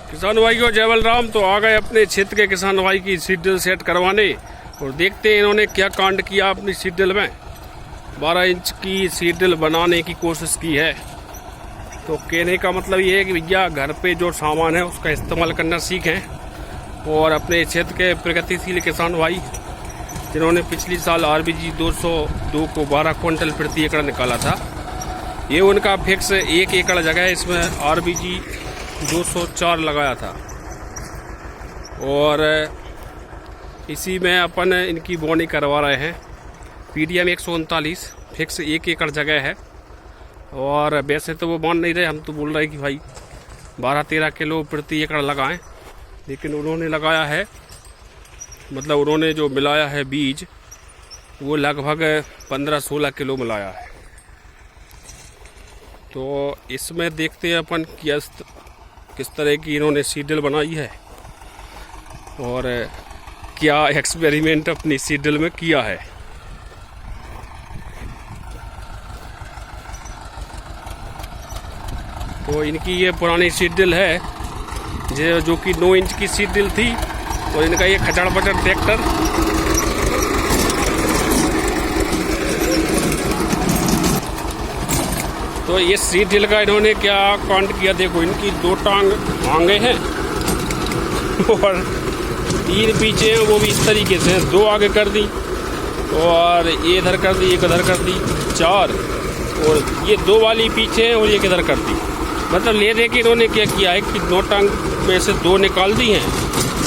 किसान भाई को जय बलराम। तो आ गए अपने क्षेत्र के किसान भाई की सीड ड्रिल सेट करवाने और देखते हैं इन्होंने क्या कांड किया अपनी सीड ड्रिल में। 12 इंच की सीड ड्रिल बनाने की कोशिश की है। तो कहने का मतलब ये है कि भैया घर पे जो सामान है उसका इस्तेमाल करना सीखें। और अपने क्षेत्र के प्रगतिशील किसान भाई जिन्होंने पिछली साल RBG 202 को 12 क्विंटल प्रति एकड़ निकाला था, ये उनका फिक्स 1 एकड़ जगह है, इसमें RBG 204 लगाया था। और इसी में अपन इनकी बोनी करवा रहे हैं। PDM 139 फिक्स 1 एकड़ जगह है। और वैसे तो वो मान नहीं रहे, हम तो बोल रहे हैं कि भाई 12-13 किलो प्रति एकड़ लगाएं, लेकिन उन्होंने लगाया है, मतलब उन्होंने जो मिलाया है बीज वो लगभग 15-16 किलो मिलाया है। तो इसमें देखते हैं अपन किस तरह की इन्होंने सीड ड्रिल बनाई है और क्या एक्सपेरिमेंट अपनी सीड ड्रिल में किया है। तो इनकी ये पुरानी सीड ड्रिल है जो कि 9 इंच की सीड ड्रिल थी। और इनका ये खचड़ पचड़ ट्रैक्टर तो ये सीड ड्रिल का इन्होंने क्या कांड किया, देखो इनकी 2 टांग आगे हैं और 3 पीछे हैं, वो भी इस तरीके से 2 आगे कर दी और ये इधर कर दी, एक इधर कर दी, 4 और ये 2 वाली पीछे है और ये किधर कर दी। मतलब ले दे के इन्होंने क्या किया है कि 2 टांग में से 2 निकाल दी हैं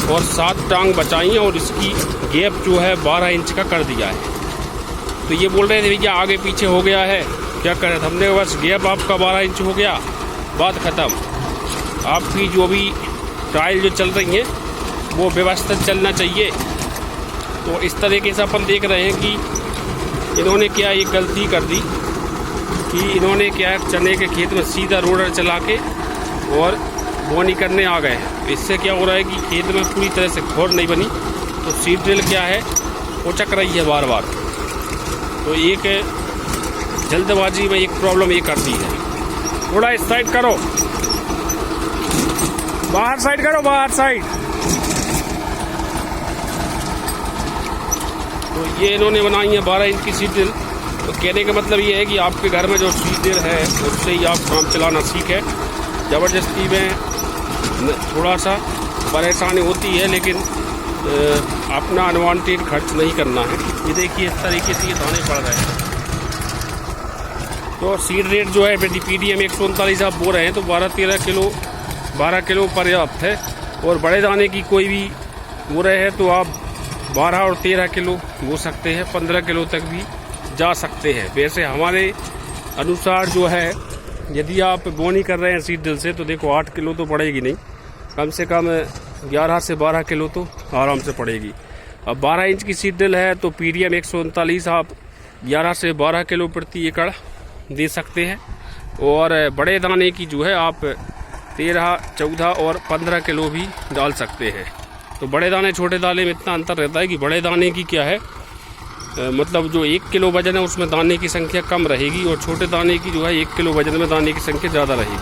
और 7 टांग बचाई हैं और इसकी गैप जो है 12 इंच का कर दिया है। तो ये बोल रहे थे भैया आगे पीछे हो गया है, क्या करें, हमने बस गैप आपका 12 इंच हो गया, बात ख़त्म। आपकी जो भी ट्रायल जो चल रही हैं वो व्यवस्थित चलना चाहिए। तो इस तरीके से अपन देख रहे हैं कि इन्होंने क्या एक गलती कर दी कि इन्होंने क्या चने के खेत में सीधा रोलर चला के और बोनी करने आ गए हैं। इससे क्या हो रहा है कि खेत में पूरी तरह से खोर नहीं बनी, तो सीड ड्रिल क्या है उचक रही है बार बार। तो एक जल्दबाजी में एक प्रॉब्लम ये करती है। थोड़ा इस साइड करो, बाहर साइड करो, बाहर साइड। तो ये इन्होंने बनाई है 12 इंच की सीड ड्रिल। तो कहने का मतलब ये है कि आपके घर में जो सीड ड्रिल है उससे ही आप काम चलाना सीखें। ज़बरदस्ती में थोड़ा सा परेशानी होती है, लेकिन अपना अनवांटेड खर्च नहीं करना है। ये देखिए इस तरीके से ये दाने पड़ रहे हैं। तो सीड रेट जो है PDM 139 आप बो रहे हैं तो 12 किलो पर्याप्त है। और बड़े दाने की कोई भी बो रहे हैं तो आप 12 और 13 किलो बो सकते हैं, 15 किलो तक भी जा सकते हैं। वैसे हमारे अनुसार जो है यदि आप बोनी कर रहे हैं सीड ड्रिल से तो देखो 8 किलो तो पड़ेगी नहीं, कम से कम 11 से 12 किलो तो आराम से पड़ेगी। अब 12 इंच की सीड ड्रिल है तो PDM 139 आप 11 से 12 किलो प्रति एकड़ दे सकते हैं। और बड़े दाने की जो है आप 13, 14 और 15 किलो भी डाल सकते हैं। तो बड़े दाने छोटे दाने में इतना अंतर रहता है कि बड़े दाने की क्या है, मतलब जो 1 किलो वजन है उसमें दाने की संख्या कम रहेगी और छोटे दाने की जो है 1 किलो वजन में दाने की संख्या ज़्यादा रहेगी।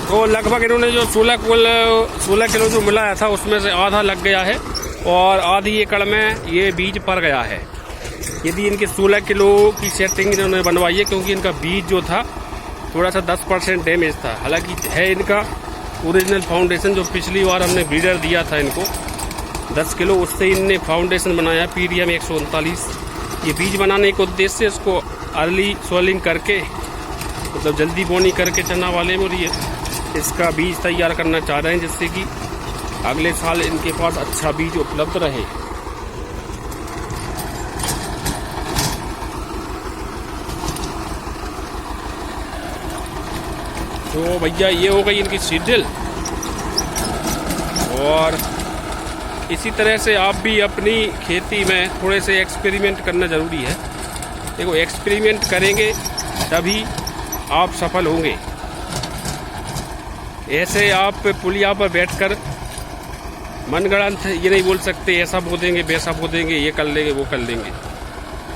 तो लगभग इन्होंने जो 16 किलो जो मिलाया था उसमें से आधा लग गया है और आधी एकड़ में ये बीज पड़ गया है। यदि इनके 16 किलो की सेटिंग इन्होंने बनवाई है, क्योंकि इनका बीज जो था थोड़ा सा 10% डैमेज था। हालांकि है इनका ओरिजिनल फाउंडेशन जो पिछली बार हमने ब्रीडर दिया था इनको 10 किलो, उससे इनने फाउंडेशन बनाया PDM 139। ये बीज बनाने के उद्देश्य से इसको अर्ली सोलिंग करके, मतलब जल्दी बोनी करके चना वाले में ये इसका बीज तैयार करना चाह रहे हैं, जिससे कि अगले साल इनके पास अच्छा बीज उपलब्ध रहे। तो भैया ये हो गई इनकी सीड ड्रिल। और इसी तरह से आप भी अपनी खेती में थोड़े से एक्सपेरिमेंट करना ज़रूरी है। देखो एक्सपेरिमेंट करेंगे तभी आप सफल होंगे। ऐसे आप पुलिया पर बैठकर मनगढ़ंत ये नहीं बोल सकते ऐसा बो देंगे वैसा बो देंगे, ये कर लेंगे वो कर लेंगे।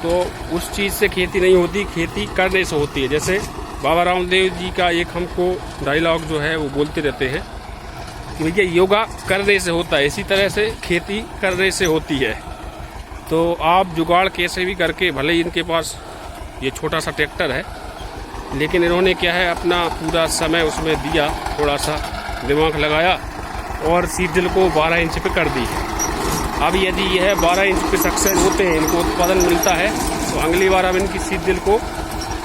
तो उस चीज़ से खेती नहीं होती, खेती करने से होती है। जैसे बाबा रामदेव जी का एक हमको डायलॉग जो है वो बोलते रहते हैं कि भैया योगा करने से होता है, इसी तरह से खेती करने से होती है। तो आप जुगाड़ कैसे भी करके, भले ही इनके पास ये छोटा सा ट्रैक्टर है, लेकिन इन्होंने क्या है अपना पूरा समय उसमें दिया, थोड़ा सा दिमाग लगाया और सीड ड्रिल को 12 इंच पे कर दी। अब यदि यह 12 इंच पे सक्सेस होते हैं, इनको उत्पादन मिलता है, तो अगली बार अब इनकी सीड ड्रिल को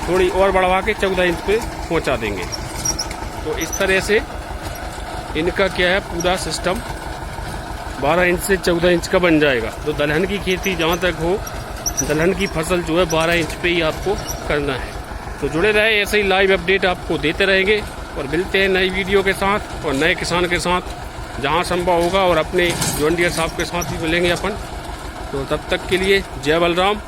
थोड़ी और बढ़वा के 14 इंच पे पहुंचा देंगे। तो इस तरह से इनका क्या है पूरा सिस्टम 12 इंच से 14 इंच का बन जाएगा। तो दलहन की खेती जहाँ तक हो, दलहन की फसल जो है 12 इंच पे ही आपको करना है। तो जुड़े रहे, ऐसे ही लाइव अपडेट आपको देते रहेंगे और मिलते हैं नई वीडियो के साथ और नए किसान के साथ जहां संभव होगा, और अपने जॉन डियर साहब के साथ भी मिलेंगे अपन। तो तब तक के लिए जय बलराम।